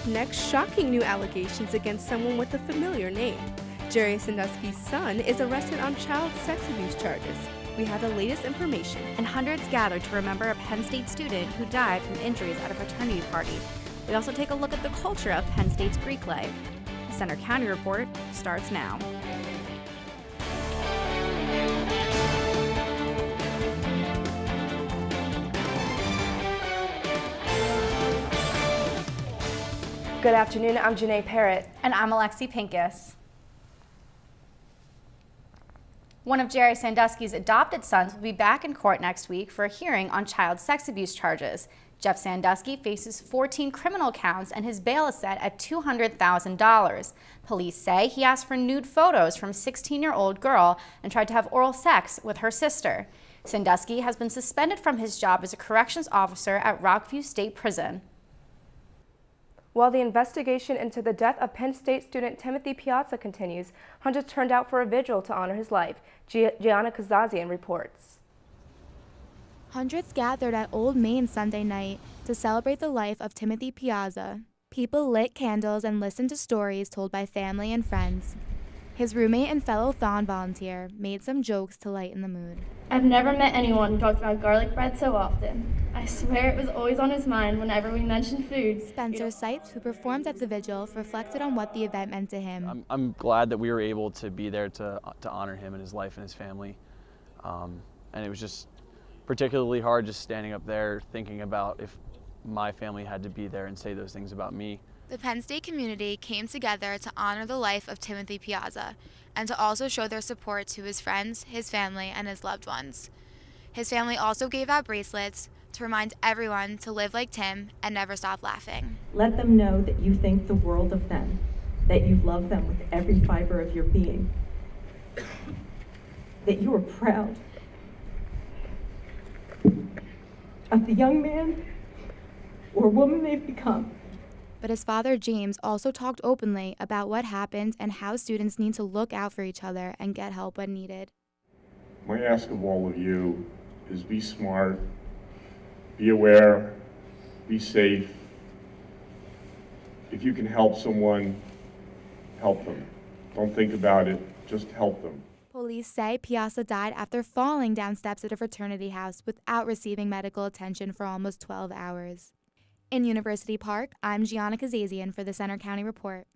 next, shocking new allegations against someone with a familiar name. Jerry Sandusky's son is arrested on child sex abuse charges. We have the latest information. And hundreds gathered to remember a Penn State student who died from injuries at a fraternity party. We also take a look at the culture of Penn State's Greek life. The Center County Report starts now. Good afternoon, I'm Janae Parrott. And I'm Alexi Pincus. One of Jerry Sandusky's adopted sons will be back in court next week for a hearing on child sex abuse charges. Jeff Sandusky faces 14 criminal counts and his bail is set at $200,000. Police say he asked for nude photos from a 16-year-old girl and tried to have oral sex with her sister. Sandusky has been suspended from his job as a corrections officer at Rockview State Prison. While the investigation into the death of Penn State student Timothy Piazza continues, hundreds turned out for a vigil to honor his life. Gianna Kazazian reports. Hundreds gathered at Old Main Sunday night to celebrate the life of Timothy Piazza. People lit candles and listened to stories told by family and friends. His roommate and fellow Thon volunteer made some jokes to lighten the mood. I've never met anyone who talked about garlic bread so often. I swear it was always on his mind whenever we mentioned food. Spencer Sipes, who performed at the vigil, reflected on what the event meant to him. I'm glad that we were able to be there to honor him and his life and his family. And it was just particularly hard just standing up there thinking about if my family had to be there and say those things about me. The Penn State community came together to honor the life of Timothy Piazza and to also show their support to his friends, his family, and his loved ones. His family also gave out bracelets to remind everyone to live like Tim and never stop laughing. Let them know that you think the world of them, that you love them with every fiber of your being, that you are proud of the young man or woman they've become. But his father, James, also talked openly about what happened and how students need to look out for each other and get help when needed. My ask of all of you is be smart, be aware, be safe. If you can help someone, help them. Don't think about it, just help them. Police say Piazza died after falling down steps at a fraternity house without receiving medical attention for almost 12 hours. In University Park, I'm Gianna Kazazian for the Center County Report.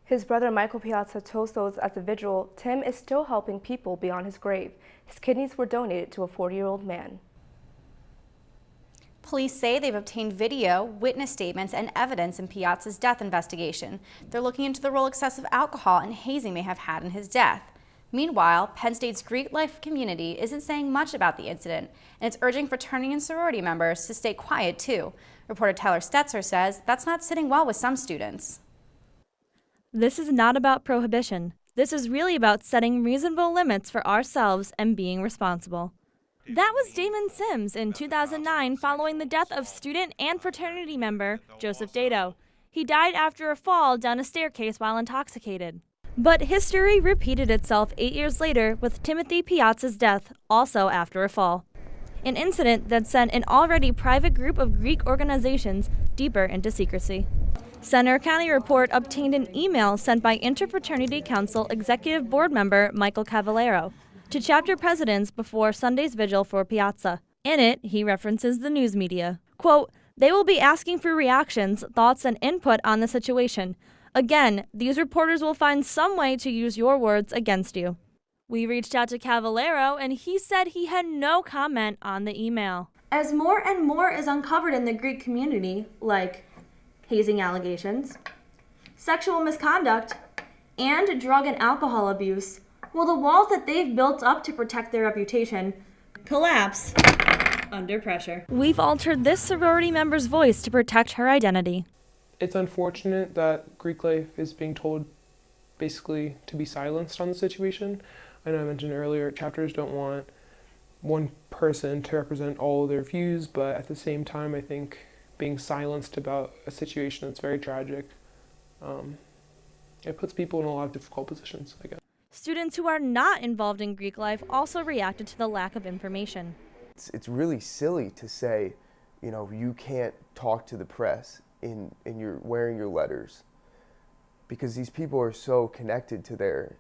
His brother Michael Piazza told those at the vigil, Tim is still helping people beyond his grave. His kidneys were donated to a 40-year-old man. Police say they've obtained video, witness statements, and evidence in Piazza's death investigation. They're looking into the role excessive alcohol and hazing may have had in his death. Meanwhile, Penn State's Greek life community isn't saying much about the incident, and it's urging fraternity and sorority members to stay quiet too. Reporter Tyler Stetzer says that's not sitting well with some students. This is not about prohibition. This is really about setting reasonable limits for ourselves and being responsible. That was Damon Sims in 2009 following the death of student and fraternity member Joseph Dado. He died after a fall down a staircase while intoxicated. But history repeated itself 8 years later with Timothy Piazza's death, also after a fall. An incident that sent an already private group of Greek organizations deeper into secrecy. Center County Report obtained an email sent by Interfraternity Council Executive Board member Michael Cavallero to chapter presidents before Sunday's vigil for Piazza. In it, he references the news media. Quote, "They will be asking for reactions, thoughts, and input on the situation. Again, these reporters will find some way to use your words against you." We reached out to Cavallero, and he said he had no comment on the email. As more and more is uncovered in the Greek community, like hazing allegations, sexual misconduct, and drug and alcohol abuse, will the walls that they've built up to protect their reputation collapse under pressure. We've altered this sorority member's voice to protect her identity. It's unfortunate that Greek life is being told basically to be silenced on the situation. I know I mentioned earlier, chapters don't want one person to represent all of their views, but at the same time, I think being silenced about a situation that's very tragic, it puts people in a lot of difficult positions, I guess. Students who are not involved in Greek life also reacted to the lack of information. It's really silly to say, you know, you can't talk to the press in your wearing your letters, because these people are so connected to their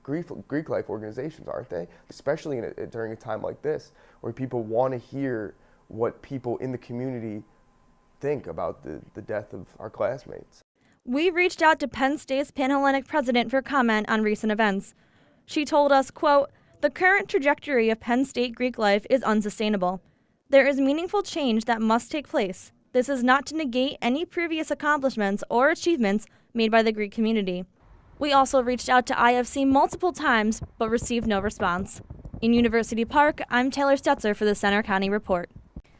Greek life organizations, aren't they? Especially during a time like this, where people want to hear what people in the community think about the death of our classmates. We reached out to Penn State's Panhellenic president for comment on recent events. She told us, quote, "The current trajectory of Penn State Greek life is unsustainable. There is meaningful change that must take place. This is not to negate any previous accomplishments or achievements made by the Greek community." We also reached out to IFC multiple times, but received no response. In University Park, I'm Taylor Stetzer for the Center County Report.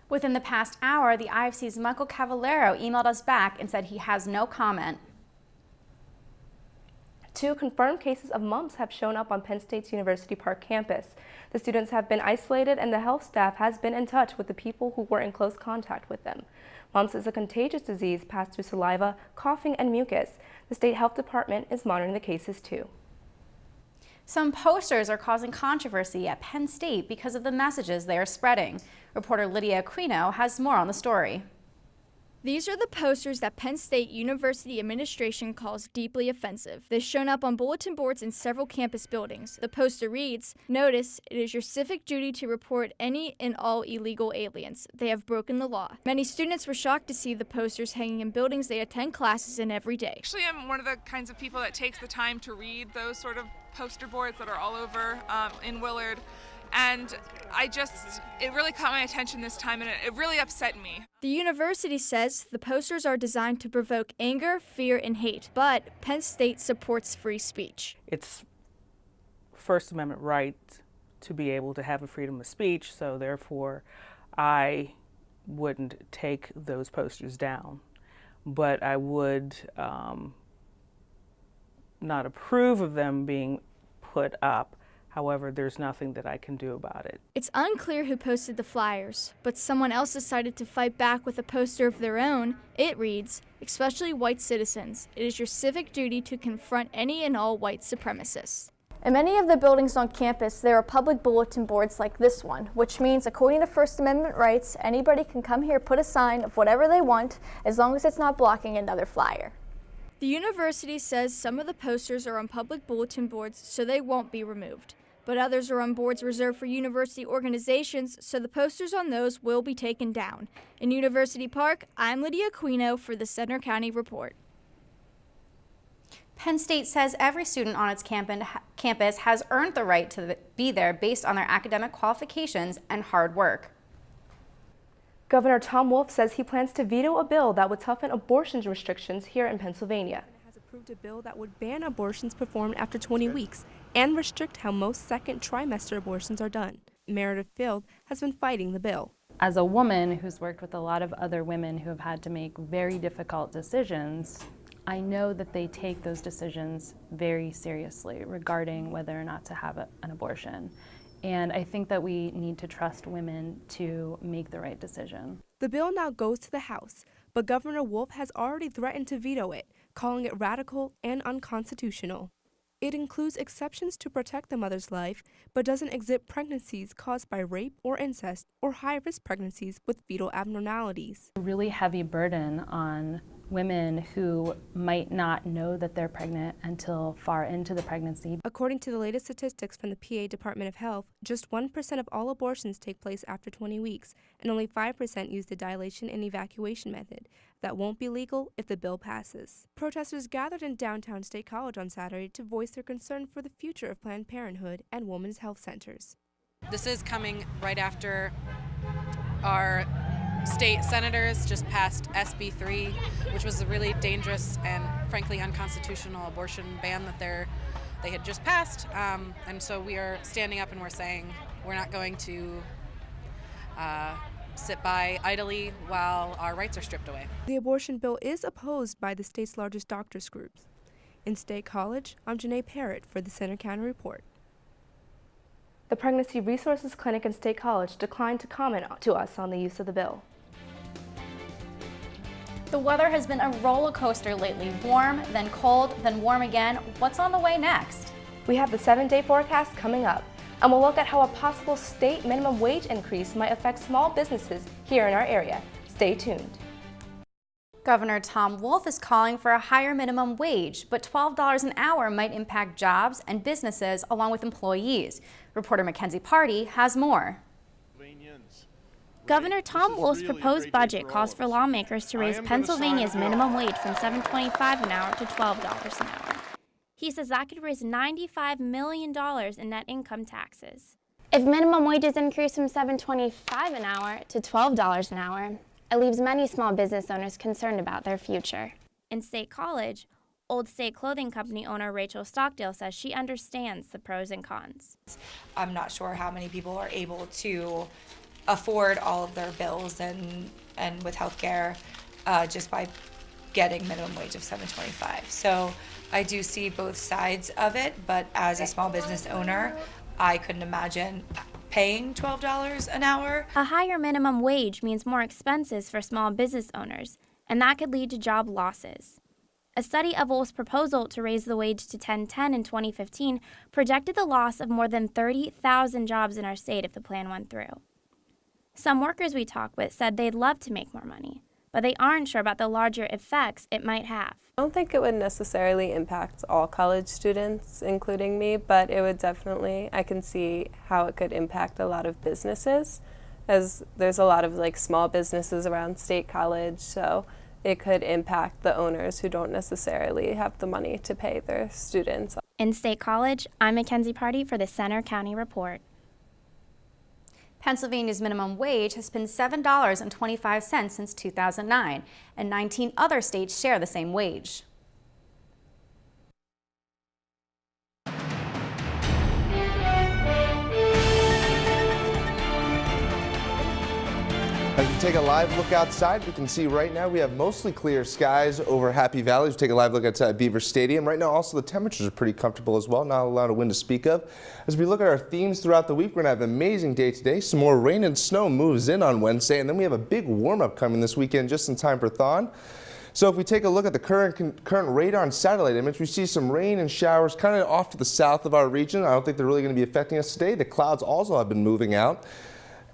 Within the past hour, the IFC's Michael Cavallero emailed us back and said he has no comment. 2 confirmed cases of mumps have shown up on Penn State's University Park campus. The students have been isolated and the health staff has been in touch with the people who were in close contact with them. Mumps is a contagious disease passed through saliva, coughing, and mucus. The State Health Department is monitoring the cases too. Some posters are causing controversy at Penn State because of the messages they are spreading. Reporter Lydia Aquino has more on the story. These are the posters that Penn State University administration calls deeply offensive. They've shown up on bulletin boards in several campus buildings. The poster reads, "Notice, it is your civic duty to report any and all illegal aliens. They have broken the law." Many students were shocked to see the posters hanging in buildings they attend classes in every day. Actually, I'm one of the kinds of people that takes the time to read those sort of poster boards that are all over in Willard. And it really caught my attention this time, and it really upset me. The university says the posters are designed to provoke anger, fear, and hate, but Penn State supports free speech. It's First Amendment right to be able to have a freedom of speech, so therefore I wouldn't take those posters down. But I would not approve of them being put up. However, there's nothing that I can do about it. It's unclear who posted the flyers, but someone else decided to fight back with a poster of their own. It reads, "Especially white citizens, it is your civic duty to confront any and all white supremacists." In many of the buildings on campus, there are public bulletin boards like this one, which means, according to First Amendment rights, anybody can come here, put a sign of whatever they want, as long as it's not blocking another flyer. The university says some of the posters are on public bulletin boards, so they won't be removed. But others are on boards reserved for university organizations, so the posters on those will be taken down. In University Park, I'm Lydia Aquino for the Center County Report. Penn State says every student on its campus has earned the right to be there based on their academic qualifications and hard work. Governor Tom Wolf says he plans to veto a bill that would toughen abortion restrictions here in Pennsylvania. Has approved a bill that would ban abortions performed after 20 weeks and restrict how most second trimester abortions are done. Meredith Field has been fighting the bill. As a woman who's worked with a lot of other women who have had to make very difficult decisions, I know that they take those decisions very seriously regarding whether or not to have an abortion. And I think that we need to trust women to make the right decision. The bill now goes to the House, but Governor Wolf has already threatened to veto it, calling it radical and unconstitutional. It includes exceptions to protect the mother's life, but doesn't exempt pregnancies caused by rape or incest or high-risk pregnancies with fetal abnormalities. A really heavy burden on women who might not know that they're pregnant until far into the pregnancy. According to the latest statistics from the PA Department of Health, just 1% of all abortions take place after 20 weeks, and only 5% use the dilation and evacuation method. That won't be legal if the bill passes. Protesters gathered in downtown State College on Saturday to voice their concern for the future of Planned Parenthood and women's health centers. This is coming right after our state senators just passed SB 3, which was a really dangerous and frankly unconstitutional abortion ban that they had just passed. And so we are standing up and we're saying we're not going to sit by idly while our rights are stripped away. The abortion bill is opposed by the state's largest doctors groups. In State College, I'm Janae Parrott for the Center County Report. The Pregnancy Resources Clinic in State College declined to comment to us on the use of the bill. The weather has been a roller coaster lately. Warm, then cold, then warm again. What's on the way next? We have the 7-day forecast coming up, and we'll look at how a possible state minimum wage increase might affect small businesses here in our area. Stay tuned. Governor Tom Wolf is calling for a higher minimum wage, but $12 an hour might impact jobs and businesses along with employees. Reporter Mackenzie Party has more. Governor Tom Wolf's proposed budget calls for lawmakers to raise Pennsylvania's minimum wage from $7.25 an hour to $12 an hour. He says that could raise $95 million in net income taxes. If minimum wages increase from $7.25 an hour to $12 an hour, it leaves many small business owners concerned about their future. In State College, Old State Clothing Company owner Rachel Stockdale says she understands the pros and cons. I'm not sure how many people are able to afford all of their bills and with healthcare just by getting minimum wage of $7.25. So I do see both sides of it, but as a small business owner, I couldn't imagine paying $12 an hour. A higher minimum wage means more expenses for small business owners, and that could lead to job losses. A study of Wolf's proposal to raise the wage to $10.10 in 2015 projected the loss of more than 30,000 jobs in our state if the plan went through. Some workers we talked with said they'd love to make more money, but they aren't sure about the larger effects it might have. I don't think it would necessarily impact all college students, including me, but it would definitely, I can see how it could impact a lot of businesses, as there's a lot of small businesses around State College, so it could impact the owners who don't necessarily have the money to pay their students. In State College, I'm Mackenzie Party for the Center County Report. Pennsylvania's minimum wage has been $7.25 since 2009, and 19 other states share the same wage. As we take a live look outside, we can see right now we have mostly clear skies over Happy Valley. We take a live look outside Beaver Stadium. Right now also the temperatures are pretty comfortable as well, not a lot of wind to speak of. As we look at our themes throughout the week, we're going to have an amazing day today. Some more rain and snow moves in on Wednesday, and then we have a big warm-up coming this weekend just in time for thaw. So if we take a look at the current radar and satellite image, we see some rain and showers kind of off to the south of our region. I don't think they're really going to be affecting us today. The clouds also have been moving out.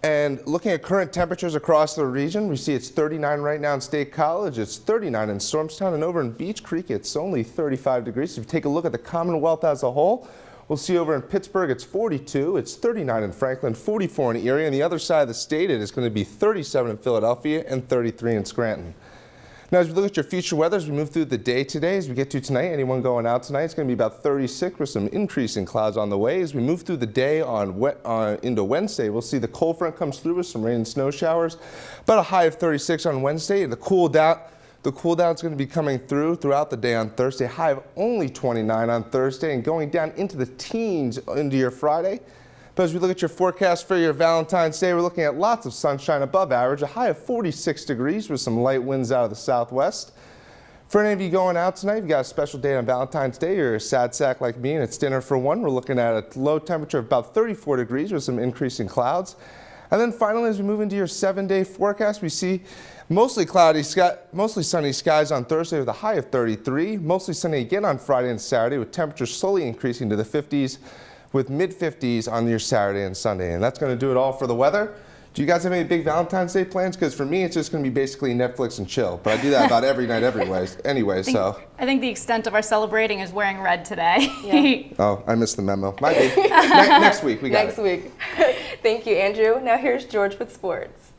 And looking at current temperatures across the region, we see it's 39 right now in State College, it's 39 in Stormstown, and over in Beech Creek, it's only 35 degrees. If you take a look at the Commonwealth as a whole, we'll see over in Pittsburgh, it's 42, it's 39 in Franklin, 44 in Erie. On the other side of the state, it is going to be 37 in Philadelphia and 33 in Scranton. Now, as we look at your future weather, as we move through the day today, as we get to tonight, anyone going out tonight, it's going to be about 36 with some increasing clouds on the way. As we move through the day into Wednesday, we'll see the cold front comes through with some rain and snow showers. About a high of 36 on Wednesday. The cool down is going to be coming throughout the day on Thursday. High of only 29 on Thursday and going down into the teens into your Friday. But as we look at your forecast for your Valentine's Day, we're looking at lots of sunshine above average, a high of 46 degrees with some light winds out of the southwest. For any of you going out tonight, you've got a special day on Valentine's Day. You're a sad sack like me and it's dinner for one. We're looking at a low temperature of about 34 degrees with some increasing clouds. And then finally, as we move into your 7-day forecast, we see mostly sunny skies on Thursday with a high of 33. Mostly sunny again on Friday and Saturday with temperatures slowly increasing to the 50s. With mid-50s on your Saturday and Sunday. And that's going to do it all for the weather. Do you guys have any big Valentine's Day plans? Because for me, it's just going to be basically Netflix and chill. But I do that about every night anyway, so. I think the extent of our celebrating is wearing red today. Yeah. Oh, I missed the memo. Might be. Next week, we got Next week. Thank you, Andrew. Now here's George with sports.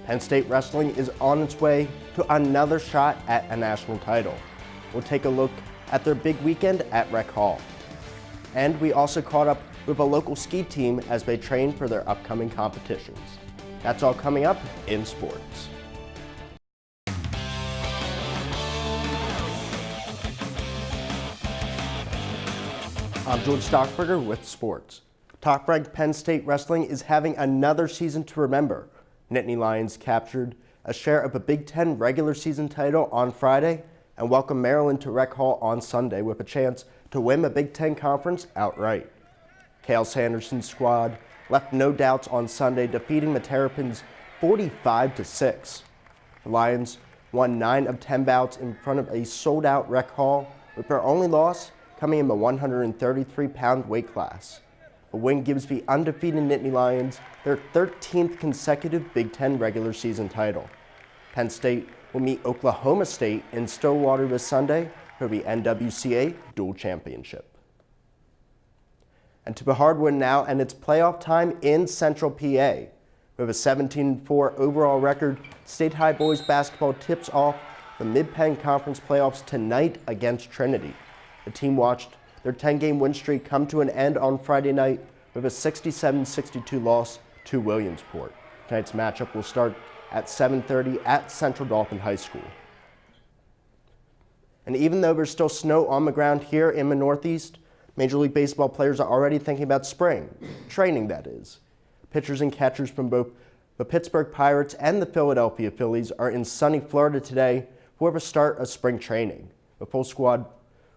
Penn State Wrestling is on its way to another shot at a national title. We'll take a look at their big weekend at Rec Hall. And we also caught up with a local ski team as they train for their upcoming competitions. That's all coming up in sports. I'm George Stockberger with sports. Top-ranked Penn State Wrestling is having another season to remember. Nittany Lions captured a share of a Big Ten regular season title on Friday and welcomed Maryland to Rec Hall on Sunday with a chance to win the Big Ten Conference outright. Cale Sanderson's squad left no doubts on Sunday, defeating the Terrapins 45-6. The Lions won 9 of 10 bouts in front of a sold-out Rec Hall, with their only loss coming in the 133-pound weight class. The win gives the undefeated Nittany Lions their 13th consecutive Big Ten regular season title. Penn State will meet Oklahoma State in Stillwater this Sunday for the NWCA Dual Championship. And to the hardwood now, and it's playoff time in Central PA. With a 17-4 overall record, State High boys basketball tips off the Mid-Penn Conference playoffs tonight against Trinity. The team watched their 10-game win streak come to an end on Friday night with a 67-62 loss to Williamsport. Tonight's matchup will start at 7:30 at Central Dauphin High School. And even though there's still snow on the ground here in the Northeast, Major League Baseball players are already thinking about spring, training that is. Pitchers and catchers from both the Pittsburgh Pirates and the Philadelphia Phillies are in sunny Florida today for the start of spring training. The full squad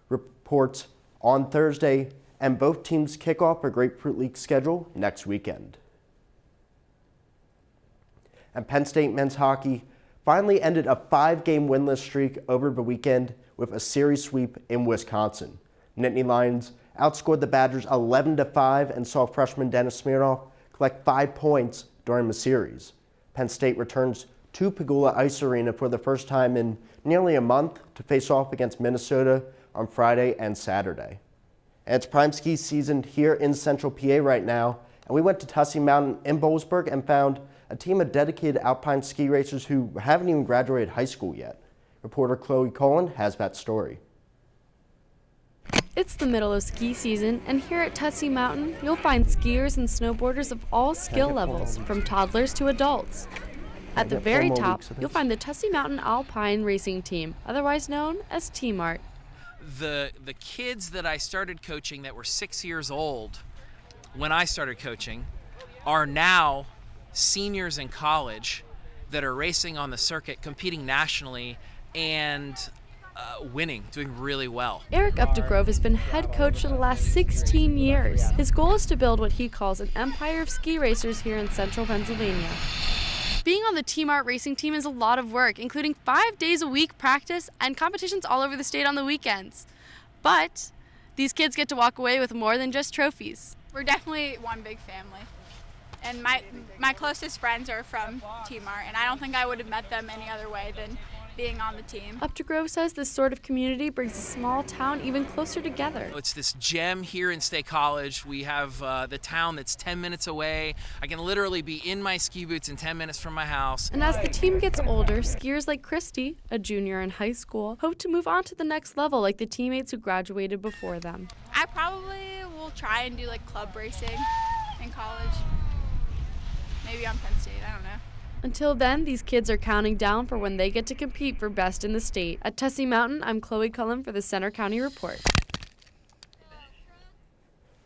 reports on Thursday, and both teams kick off a Grapefruit League schedule next weekend. And Penn State men's hockey finally ended a 5-game winless streak over the weekend with a series sweep in Wisconsin. Nittany Lions outscored the Badgers 11-5 and saw freshman Dennis Smirnoff collect 5 points during the series. Penn State returns to Pagula Ice Arena for the first time in nearly a month to face off against Minnesota on Friday and Saturday. And it's prime ski season here in Central PA right now, and we went to Tussey Mountain in Boalsburg and found a team of dedicated Alpine ski racers who haven't even graduated high school yet. Reporter Chloe Cullen has that story. It's the middle of ski season, and here at Tussey Mountain, you'll find skiers and snowboarders of all skill levels, from toddlers to adults. At the very top, you'll find the Tussey Mountain Alpine racing team, otherwise known as T-Mart. The kids that I started coaching that were 6 years old when I started coaching are now seniors in college that are racing on the circuit, competing nationally, and winning, doing really well. Eric Updegrove has been head coach for the last 16 years. His goal is to build what he calls an empire of ski racers here in central Pennsylvania. Being on the T-Mart racing team is a lot of work, including 5 days a week practice and competitions all over the state on the weekends. But these kids get to walk away with more than just trophies. We're definitely one big family. And my closest friends are from T-Mart, and I don't think I would have met them any other way than being on the team. Updegrove says this sort of community brings a small town even closer together. It's this gem here in State College. We have the town that's 10 minutes away. I can literally be in my ski boots in 10 minutes from my house. And as the team gets older, skiers like Christy, a junior in high school, hope to move on to the next level like the teammates who graduated before them. I probably will try and do like club racing in college. Maybe on Penn State, I don't know. Until then, these kids are counting down for when they get to compete for best in the state. At Tussey Mountain, I'm Chloe Cullen for the Center County Report.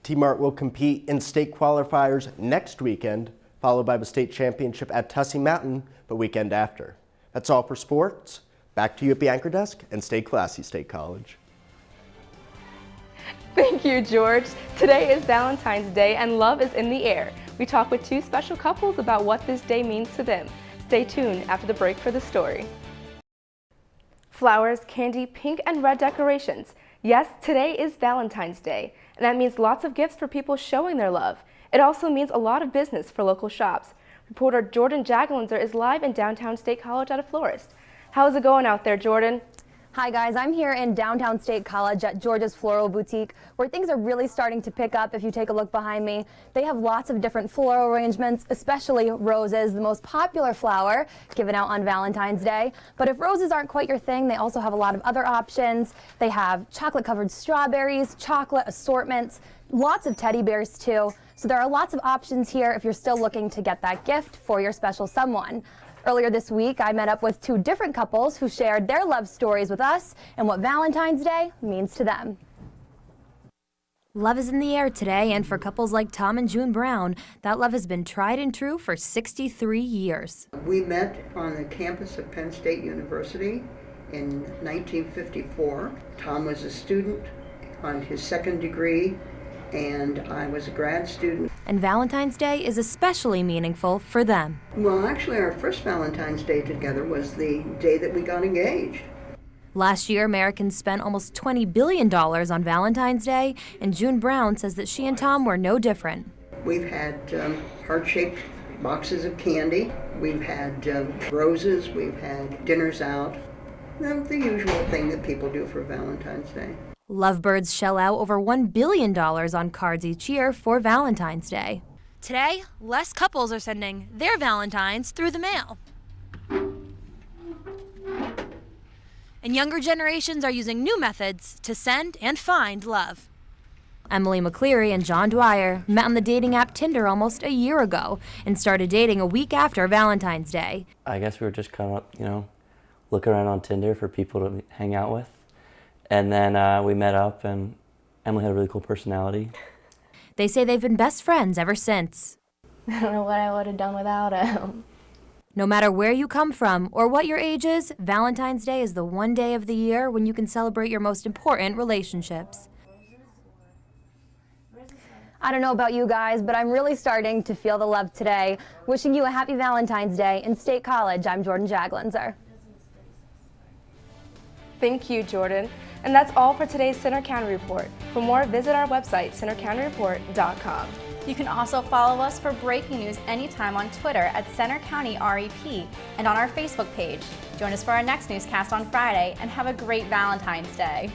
T-Mart will compete in state qualifiers next weekend, followed by the state championship at Tussey Mountain the weekend after. That's all for sports. Back to you at the anchor desk, and stay classy, State College. Thank you, George. Today is Valentine's Day and love is in the air. We talk with 2 special couples about what this day means to them. Stay tuned after the break for the story. Flowers, candy, pink and red decorations. Yes, today is Valentine's Day, and that means lots of gifts for people showing their love. It also means a lot of business for local shops. Reporter Jordan Jaglinzer is live in downtown State College at a florist. How's it going out there, Jordan? Hi guys, I'm here in downtown State College at George's Floral Boutique, where things are really starting to pick up. If you take a look behind me, they have lots of different floral arrangements, especially roses, the most popular flower given out on Valentine's Day. But if roses aren't quite your thing, they also have a lot of other options. They have chocolate-covered strawberries, chocolate assortments, lots of teddy bears too. So there are lots of options here if you're still looking to get that gift for your special someone. Earlier this week, I met up with 2 different couples who shared their love stories with us and what Valentine's Day means to them. Love is in the air today, and for couples like Tom and June Brown, that love has been tried and true for 63 years. We met on the campus of Penn State University in 1954. Tom was a student on his 2nd degree, and I was a grad student. And Valentine's Day is especially meaningful for them. Well, actually, our first Valentine's Day together was the day that we got engaged. Last year, Americans spent almost $20 billion on Valentine's Day, and June Brown says that she and Tom were no different. We've had heart-shaped boxes of candy. We've had roses, we've had dinners out, the usual thing that people do for Valentine's Day. Lovebirds shell out over $1 billion on cards each year for Valentine's Day. Today, less couples are sending their Valentines through the mail. And younger generations are using new methods to send and find love. Emily McCleary and John Dwyer met on the dating app Tinder almost a year ago and started dating a week after Valentine's Day. I guess we were just kind of, looking around on Tinder for people to hang out with. And then we met up, and Emily had a really cool personality. They say they've been best friends ever since. I don't know what I would have done without him. No matter where you come from or what your age is, Valentine's Day is the one day of the year when you can celebrate your most important relationships. I don't know about you guys, but I'm really starting to feel the love today. Wishing you a happy Valentine's Day. In State College, I'm Jordan Jaglinzer. Thank you, Jordan. And that's all for today's Center County Report. For more, visit our website, centercountyreport.com. You can also follow us for breaking news anytime on Twitter at Center County REP and on our Facebook page. Join us for our next newscast on Friday, and have a great Valentine's Day.